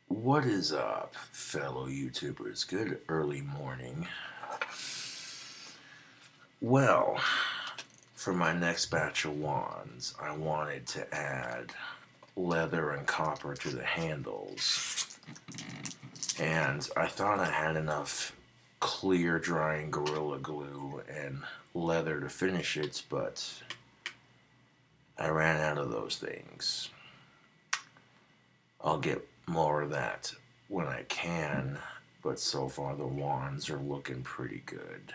What is up, fellow YouTubers? Good early morning. Well, for my next batch of wands, I wanted to add leather and copper to the handles. And I thought I had enough clear drying Gorilla Glue and leather to finish it, but I ran out of those things. I'll get more of that when I can, but so far the wands are looking pretty good.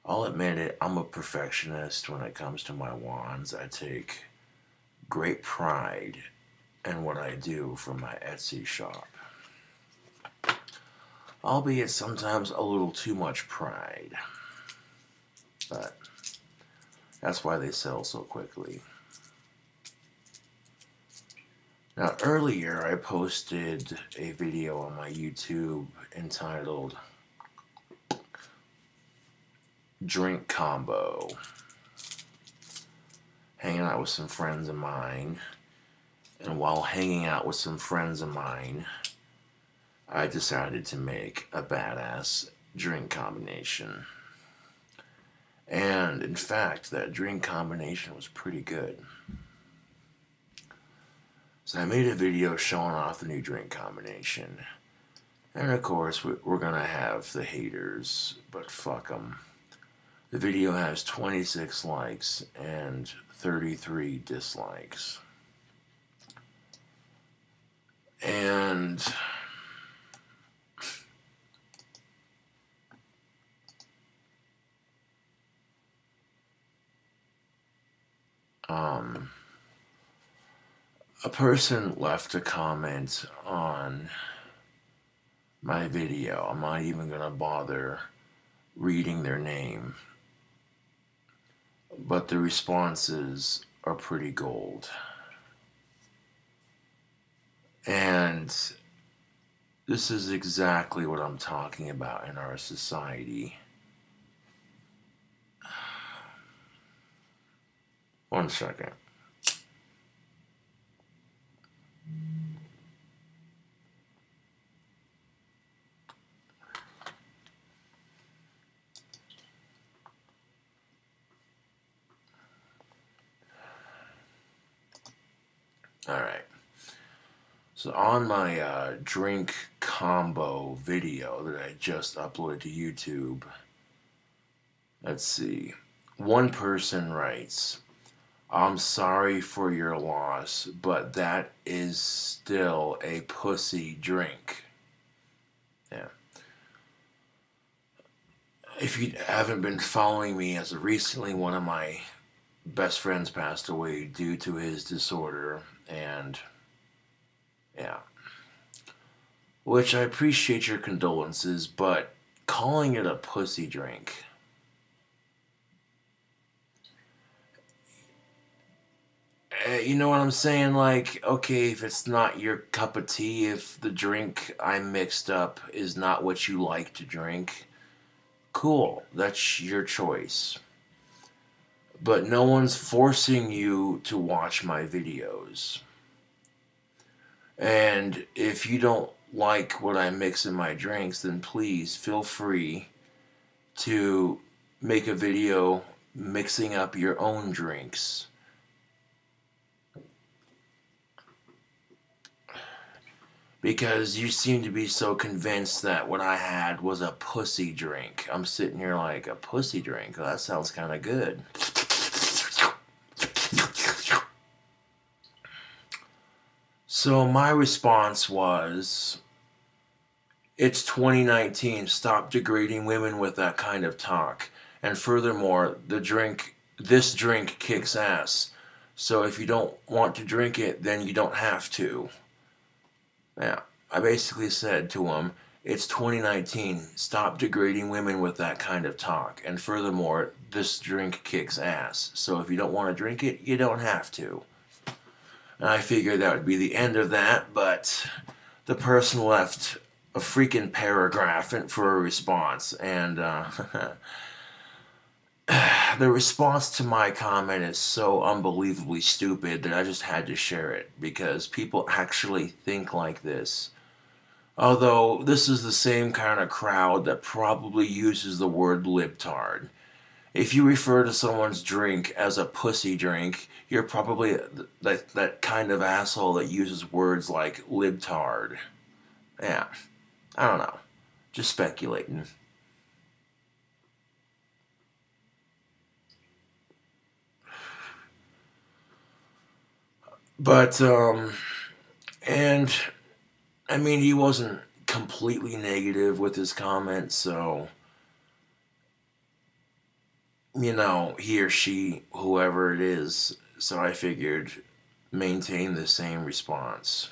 I'll admit it, I'm a perfectionist when it comes to my wands. I take great pride in what I do for my Etsy shop. Albeit sometimes a little too much pride. But that's why they sell so quickly. Now, earlier I posted a video on my YouTube entitled Drink Combo. Hanging out with some friends of mine. And while hanging out with some friends of mine, I decided to make a badass drink combination. And in fact, that drink combination was pretty good. So I made a video showing off the new drink combination. And of course, we're gonna have the haters, but fuck them. The video has 26 likes and 33 dislikes. And a person left a comment on my video. I'm not even gonna bother reading their name, but the responses are pretty gold. And this is exactly what I'm talking about in our society. One second. Alright. So on my drink combo video that I just uploaded to YouTube, let's see. One person writes, "I'm sorry for your loss, but that is still a pussy drink." Yeah. If you haven't been following me as of recently, one of my best friends passed away due to his disorder, and yeah. Which I appreciate your condolences, but calling it a pussy drink, you know what I'm saying? Like, okay, if it's not your cup of tea, if the drink I mixed up is not what you like to drink, cool, that's your choice. But no one's forcing you to watch my videos. And if you don't like what I mix in my drinks, then please feel free to make a video mixing up your own drinks. Because you seem to be so convinced that what I had was a pussy drink. I'm sitting here like, a pussy drink? Well, that sounds kind of good. So my response was, it's 2019, stop degrading women with that kind of talk. And furthermore, this drink kicks ass. So if you don't want to drink it, then you don't have to. Yeah, I basically said to him, it's 2019, stop degrading women with that kind of talk. And furthermore, this drink kicks ass. So if you don't want to drink it, you don't have to. And I figured that would be the end of that, but the person left a freaking paragraph for a response. And the response to my comment is so unbelievably stupid that I just had to share it because people actually think like this. Although this is the same kind of crowd that probably uses the word libtard. If you refer to someone's drink as a pussy drink, you're probably that kind of asshole that uses words like libtard. Yeah, I don't know. Just speculating. But, and I mean, he wasn't completely negative with his comments, so, he or she, whoever it is, so I figured maintain the same response.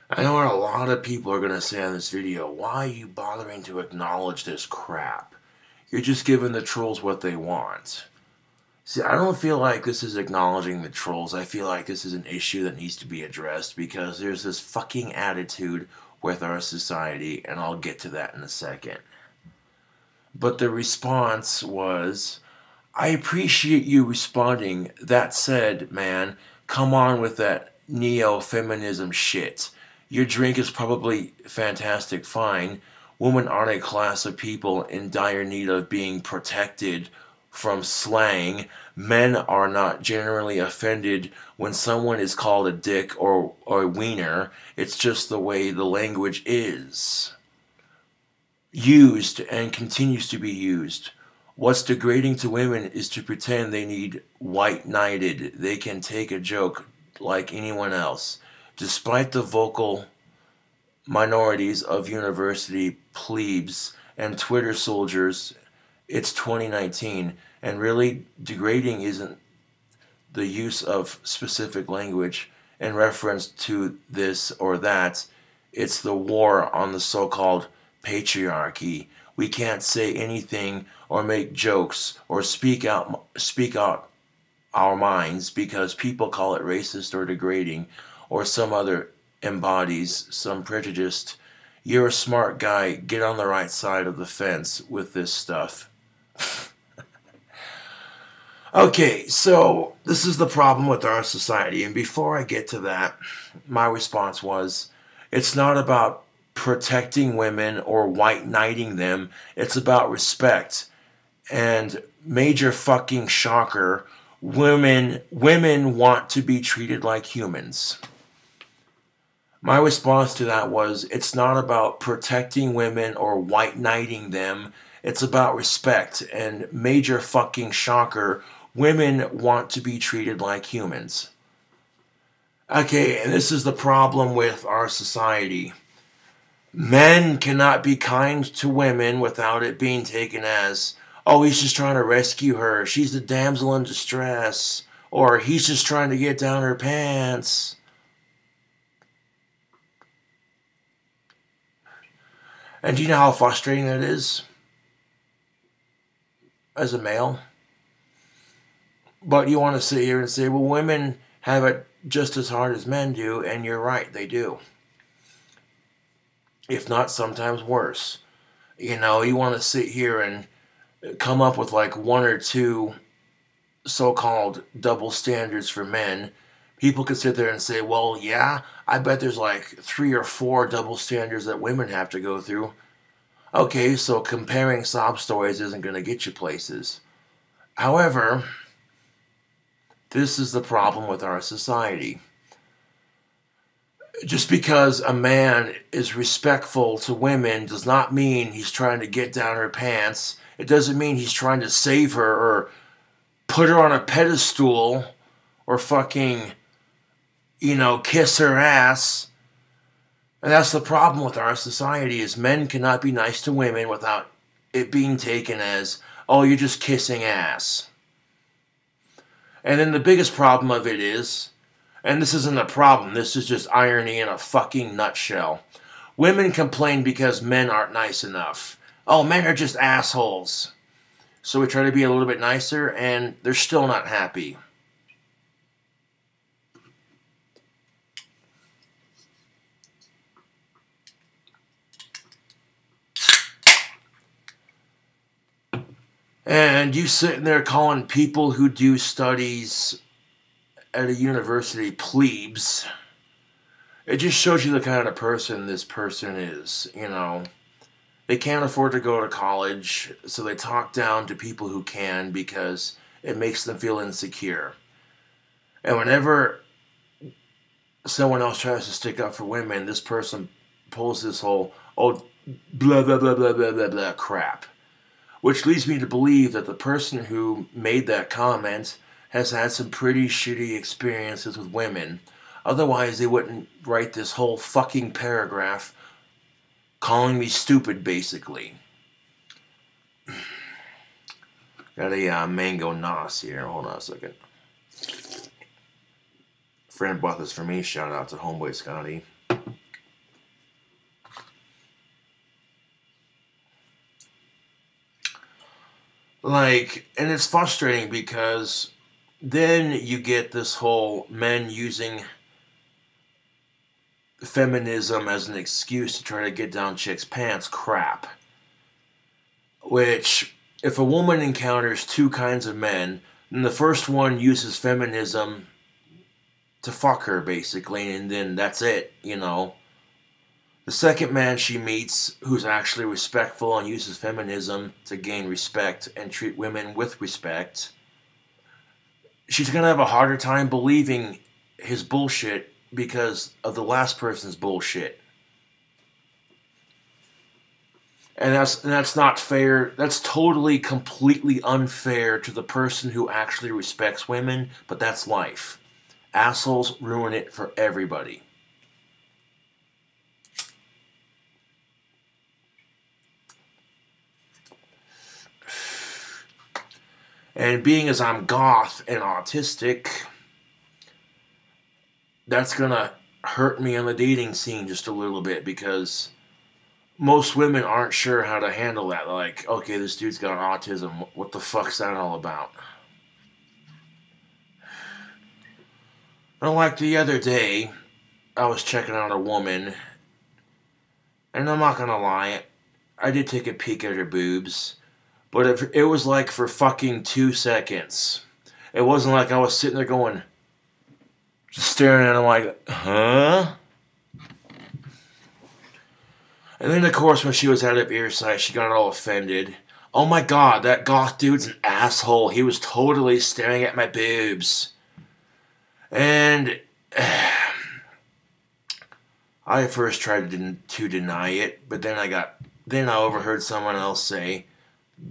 I know what a lot of people are going to say on this video, why are you bothering to acknowledge this crap? You're just giving the trolls what they want. See, I don't feel like this is acknowledging the trolls. I feel like this is an issue that needs to be addressed because there's this fucking attitude with our society, and I'll get to that in a second. But the response was, I appreciate you responding. That said, man, come on with that neo-feminism shit. Your drink is probably fantastic fine. Women aren't a class of people in dire need of being protected from slang. Men are not generally offended when someone is called a dick or a wiener. It's just the way the language is used and continues to be used. What's degrading to women is to pretend they need white knighted. They can take a joke like anyone else. Despite the vocal minorities of university plebes and Twitter soldiers, it's 2019, and really degrading isn't the use of specific language in reference to this or that. It's the war on the so-called patriarchy. We can't say anything or make jokes or speak out our minds because people call it racist or degrading or some other embodies some prejudice. You're a smart guy. Get on the right side of the fence with this stuff. Okay, so this is the problem with our society. And before I get to that, my response was, it's not about protecting women or white knighting them. It's about respect. And major fucking shocker, women want to be treated like humans. My response to that was, it's not about protecting women or white knighting them. It's about respect. And major fucking shocker, women want to be treated like humans. Okay, and this is the problem with our society. Men cannot be kind to women without it being taken as, oh, he's just trying to rescue her. She's the damsel in distress. Or he's just trying to get down her pants. And do you know how frustrating that is? As a male? But you want to sit here and say, well, women have it just as hard as men do, and you're right, they do. If not, sometimes worse. You want to sit here and come up with like one or two so-called double standards for men. People could sit there and say, well, yeah, I bet there's like 3 or 4 double standards that women have to go through. Okay, so comparing sob stories isn't going to get you places. However, this is the problem with our society. Just because a man is respectful to women does not mean he's trying to get down her pants. It doesn't mean he's trying to save her or put her on a pedestal or fucking, kiss her ass. And that's the problem with our society is men cannot be nice to women without it being taken as, oh, you're just kissing ass. And then the biggest problem of it is, and this isn't a problem, this is just irony in a fucking nutshell. Women complain because men aren't nice enough. Oh, men are just assholes. So we try to be a little bit nicer, and they're still not happy. And you sitting there calling people who do studies at a university plebes. It just shows you the kind of person this person is, you know. They can't afford to go to college, so they talk down to people who can because it makes them feel insecure. And whenever someone else tries to stick up for women, this person pulls this whole, oh, blah, blah, blah, blah, blah, blah, blah crap. Which leads me to believe that the person who made that comment has had some pretty shitty experiences with women. Otherwise, they wouldn't write this whole fucking paragraph calling me stupid, basically. Got a mango nos here. Hold on a second. Friend bought this for me. Shout out to Homeboy Scotty. And it's frustrating because then you get this whole men using feminism as an excuse to try to get down chicks' pants crap. Which, if a woman encounters two kinds of men, then the first one uses feminism to fuck her, basically, and then that's it, you know. The second man she meets, who's actually respectful and uses feminism to gain respect and treat women with respect, she's going to have a harder time believing his bullshit because of the last person's bullshit. And that's not fair. That's totally, completely unfair to the person who actually respects women, but that's life. Assholes ruin it for everybody. And being as I'm goth and autistic, that's gonna hurt me on the dating scene just a little bit because most women aren't sure how to handle that. They're like, okay, this dude's got autism. What the fuck's that all about? And like the other day, I was checking out a woman, and I'm not gonna lie, I did take a peek at her boobs, but it was like for fucking 2 seconds. It wasn't like I was sitting there going, just staring at them like, huh? And then, of course, when she was out of earsight, she got all offended. Oh my god, that goth dude's an asshole. He was totally staring at my boobs. And I at first tried to deny it, but then I overheard someone else say,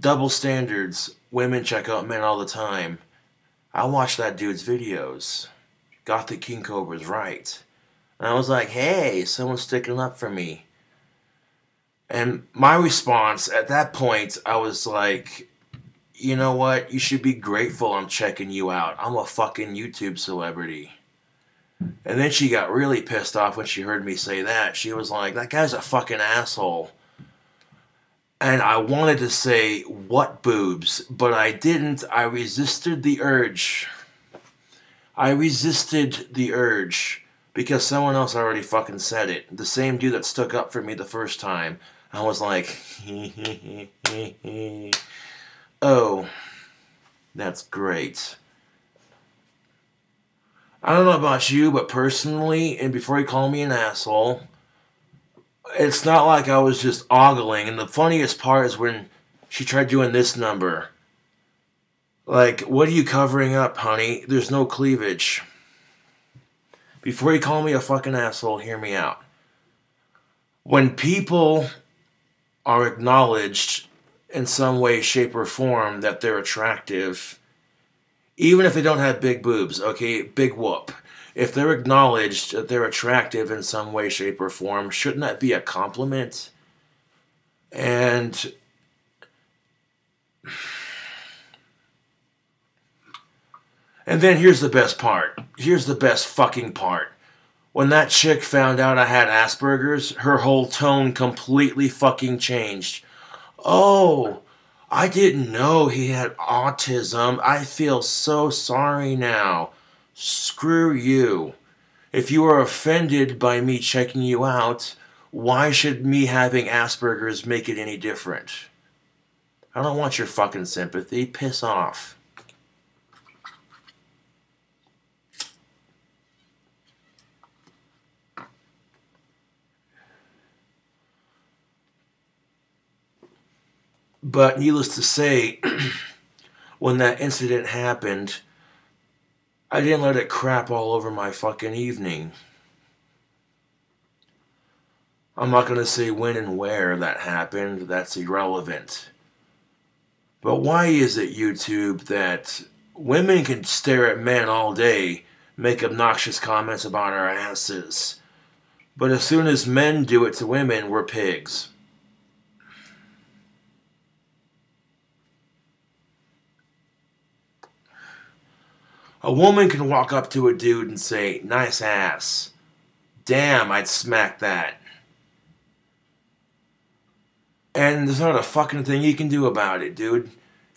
double standards, women check out men all the time. I watched that dude's videos. Gothic King Cobra's right. And I was like, hey, someone's sticking up for me. And my response at that point, I was like, you know what? You should be grateful I'm checking you out. I'm a fucking YouTube celebrity. And then she got really pissed off when she heard me say that. She was like, that guy's a fucking asshole. And I wanted to say, what boobs? But I didn't. I resisted the urge. Because someone else already fucking said it. The same dude that stuck up for me the first time. I was like, oh, that's great. I don't know about you, but personally, and before you call me an asshole, it's not like I was just ogling. And the funniest part is when she tried doing this number. Like, what are you covering up, honey? There's no cleavage. Before you call me a fucking asshole, hear me out. When people are acknowledged in some way, shape, or form that they're attractive, even if they don't have big boobs, okay, big whoop. If they're acknowledged that they're attractive in some way, shape, or form, shouldn't that be a compliment? And then here's the best part. Here's the best fucking part. When that chick found out I had Asperger's, her whole tone completely fucking changed. Oh, I didn't know he had autism. I feel so sorry now. Screw you. If you are offended by me checking you out, why should me having Asperger's make it any different? I don't want your fucking sympathy. Piss off. But needless to say, when that incident happened, I didn't let it crap all over my fucking evening. I'm not going to say when and where that happened. That's irrelevant. But why is it, YouTube, that women can stare at men all day, make obnoxious comments about our asses, but as soon as men do it to women, we're pigs? A woman can walk up to a dude and say, "Nice ass." Damn, I'd smack that. And there's not a fucking thing you can do about it, dude.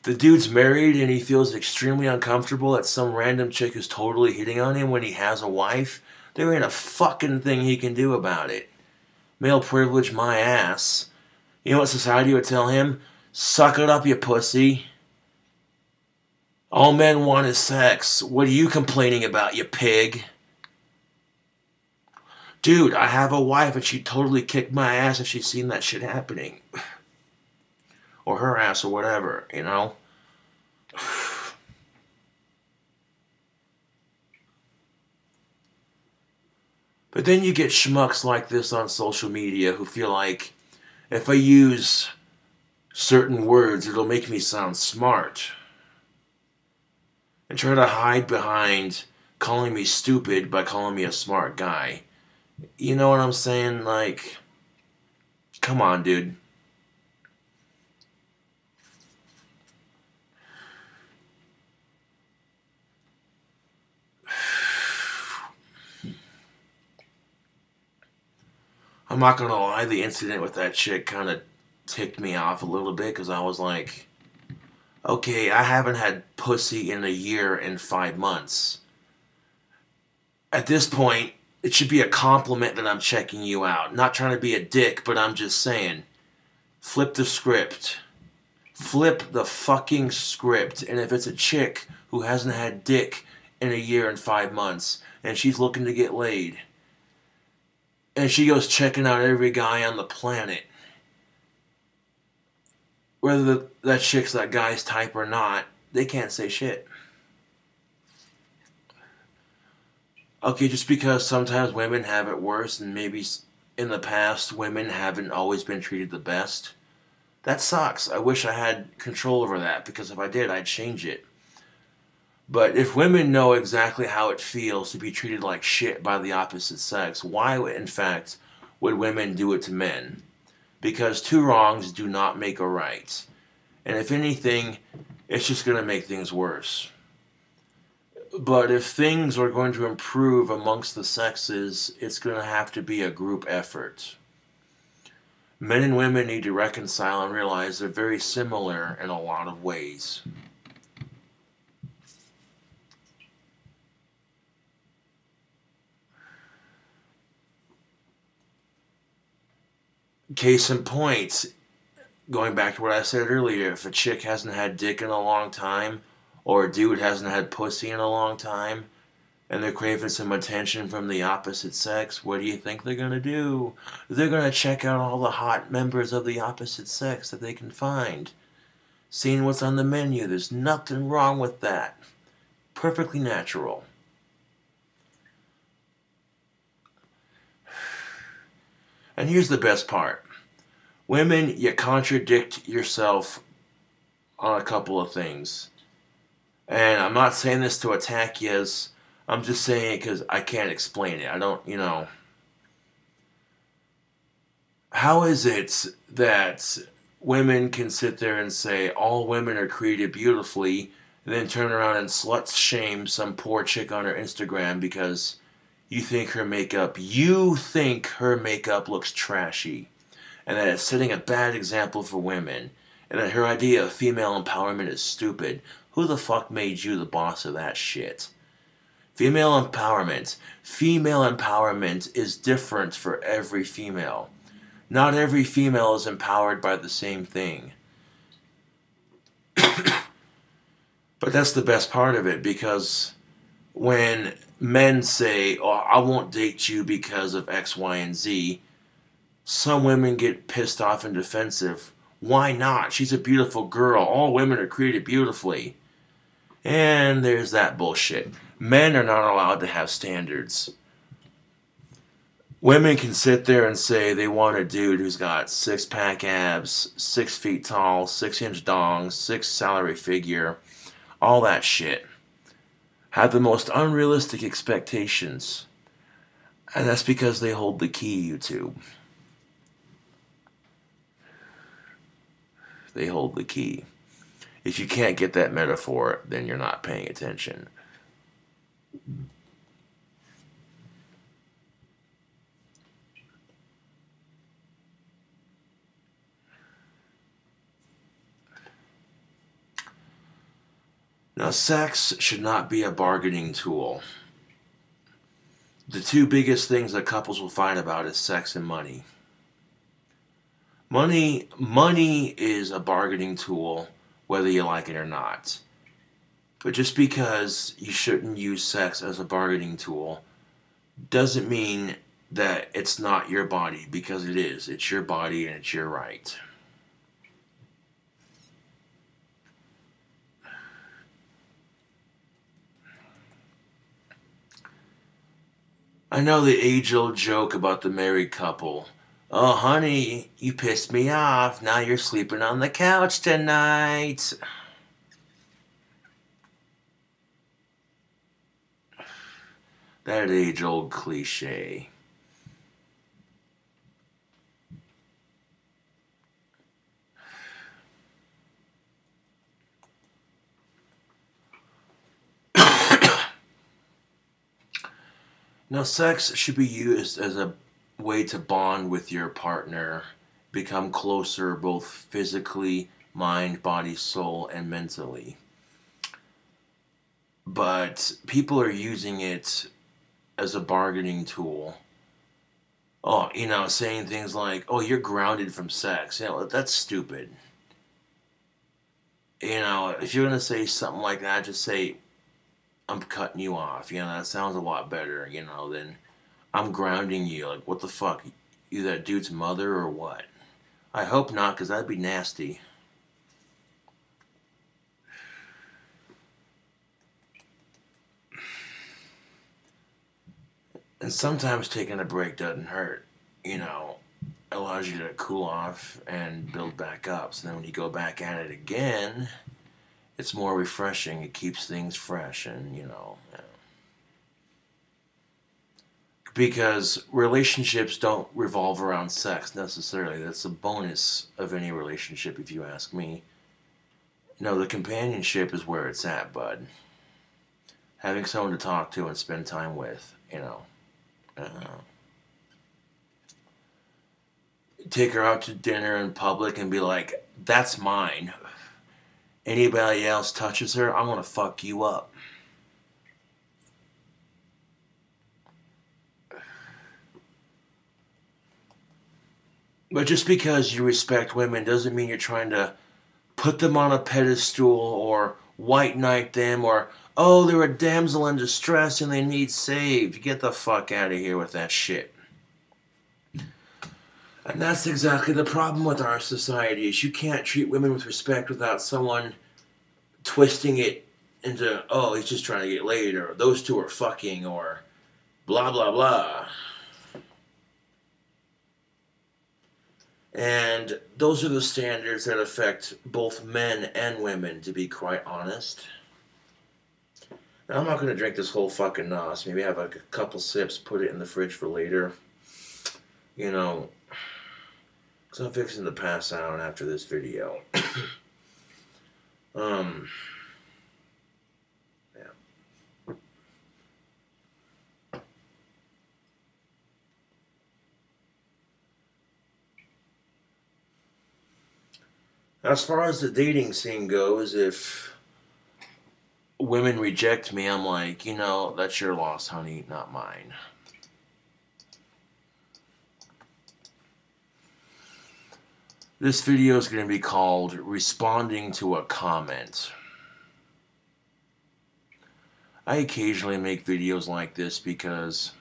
The dude's married and he feels extremely uncomfortable that some random chick is totally hitting on him when he has a wife. There ain't a fucking thing he can do about it. Male privilege my ass. You know what society would tell him? Suck it up, you pussy. All men want is sex. What are you complaining about, you pig? Dude, I have a wife and she'd totally kick my ass if she'd seen that shit happening. Or her ass or whatever, you know? But then you get schmucks like this on social media who feel like if I use certain words, it'll make me sound smart. And try to hide behind calling me stupid by calling me a smart guy. You know what I'm saying? Like, come on, dude. I'm not gonna lie, the incident with that chick kind of ticked me off a little bit because I was like, okay, I haven't had pussy in a year and 5 months. At this point, it should be a compliment that I'm checking you out. Not trying to be a dick, but I'm just saying, flip the script. Flip the fucking script. And if it's a chick who hasn't had dick in a year and 5 months, and she's looking to get laid, and she goes checking out every guy on the planet, whether that chick's that guy's type or not, they can't say shit. Okay, just because sometimes women have it worse and maybe in the past women haven't always been treated the best, that sucks. I wish I had control over that because if I did, I'd change it. But if women know exactly how it feels to be treated like shit by the opposite sex, why, in fact, would women do it to men? Because two wrongs do not make a right. And if anything, it's just going to make things worse. But if things are going to improve amongst the sexes, it's going to have to be a group effort. Men and women need to reconcile and realize they're very similar in a lot of ways. Case in point, going back to what I said earlier, if a chick hasn't had dick in a long time, or a dude hasn't had pussy in a long time, and they're craving some attention from the opposite sex, what do you think they're going to do? They're going to check out all the hot members of the opposite sex that they can find. Seeing what's on the menu, there's nothing wrong with that. Perfectly natural. And here's the best part. Women, you contradict yourself on a couple of things. And I'm not saying this to attack yous. I'm just saying it because I can't explain it. I don't, How is it that women can sit there and say all women are created beautifully, and then turn around and slut shame some poor chick on her Instagram because you think her makeup looks trashy, and that it's setting a bad example for women, and that her idea of female empowerment is stupid? Who the fuck made you the boss of that shit? Female empowerment is different for every female. Not every female is empowered by the same thing. But that's the best part of it, because when men say, "Oh, I won't date you because of X, Y, and Z," some women get pissed off and defensive. Why not? She's a beautiful girl. All women are created beautifully. And there's that bullshit. Men are not allowed to have standards. Women can sit there and say they want a dude who's got 6-pack abs, 6 feet tall, 6-inch dong, 6 salary figure, all that shit. Have the most unrealistic expectations. And that's because they hold the key, YouTube. They hold the key. If you can't get that metaphor, then you're not paying attention. Now, sex should not be a bargaining tool. The two biggest things that couples will fight about is sex and money. Money is a bargaining tool, whether you like it or not. But just because you shouldn't use sex as a bargaining tool doesn't mean that it's not your body, because it is. It's your body and it's your right. I know the age-old joke about the married couple. "Oh, honey, you pissed me off. Now you're sleeping on the couch tonight." That age-old cliche. Now, sex should be used as a way to bond with your partner, become closer both physically, mind, body, soul, and mentally. But people are using it as a bargaining tool. Oh, saying things like, "Oh, you're grounded from sex." That's stupid. If you're going to say something like that, just say, "I'm cutting you off." That sounds a lot better, than "I'm grounding you." Like, what the fuck? You that dude's mother or what? I hope not, because that'd be nasty. And sometimes taking a break doesn't hurt. Allows you to cool off and build back up. So then when you go back at it again, it's more refreshing. It keeps things fresh, and because relationships don't revolve around sex necessarily. That's a bonus of any relationship, if you ask me. The companionship is where it's at, bud. Having someone to talk to and spend time with, take her out to dinner in public and be like, "That's mine. Anybody else touches her, I'm gonna fuck you up." But just because you respect women doesn't mean you're trying to put them on a pedestal or white knight them, or, "Oh, they're a damsel in distress and they need saved." Get the fuck out of here with that shit. And that's exactly the problem with our society, is you can't treat women with respect without someone twisting it into, "Oh, he's just trying to get laid," or "those two are fucking," or blah, blah, blah. And those are the standards that affect both men and women, to be quite honest. Now, I'm not going to drink this whole fucking nos. Maybe have like a couple sips, put it in the fridge for later. Because I'm fixing to pass out after this video. Yeah. As far as the dating scene goes, if women reject me, I'm like, that's your loss, honey, not mine. This video is going to be called Responding to a Comment. I occasionally make videos like this because,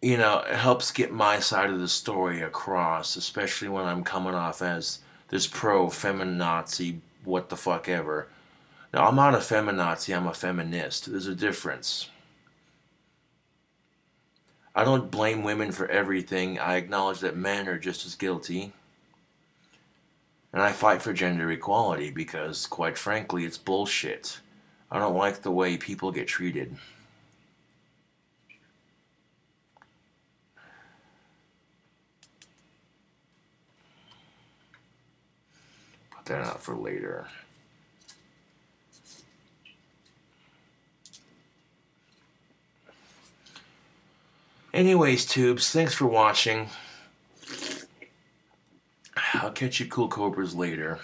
you know, it helps get my side of the story across, especially when I'm coming off as this pro-feminazi what the fuck ever. Now, I'm not a feminazi, I'm a feminist. There's a difference. I don't blame women for everything. I acknowledge that men are just as guilty. And I fight for gender equality because, quite frankly, it's bullshit. I don't like the way people get treated. Put that out for later. Anyways, tubes, thanks for watching. I'll catch you cool cobras later.